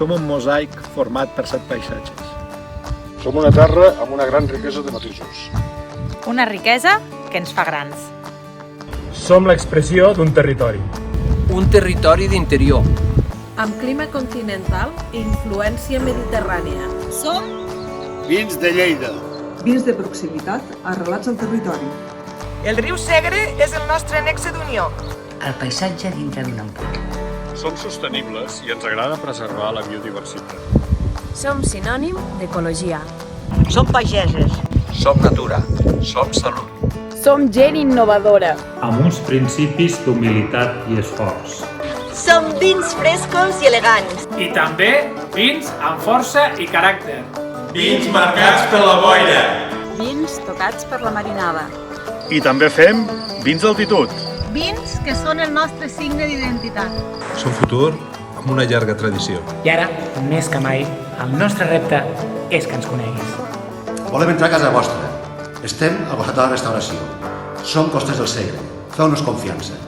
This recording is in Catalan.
Som un mosaic format per 7 paisatges. Som una terra amb una gran riquesa de matisos. Una riquesa que ens fa grans. Som l'expressió d'un territori. Un territori d'interior. Amb clima continental i influència mediterrània. Som Vins de Lleida. Vins de proximitat arrelats al territori. El riu Segre és el nostre nexe d'unió. El paisatge dintre d'un amput. Som sostenibles i ens agrada preservar la biodiversitat. Som sinònim d'ecologia. Som pageses. Som natura. Som salut. Som gent innovadora. Amb uns principis d'humilitat i esforç. Som vins frescos i elegants. I també vins amb força i caràcter. Vins marcats per la boira. vins tocats per la marinada. I també fem vins d'altitud. Vins que són el nostre signe d'identitat. Som futur amb una llarga tradició. I ara, més que mai, el nostre repte és que ens coneguis. Volem entrar a casa vostra. Estem al costat de la restauració. Som Costes del Segre. Feu-nos confiança.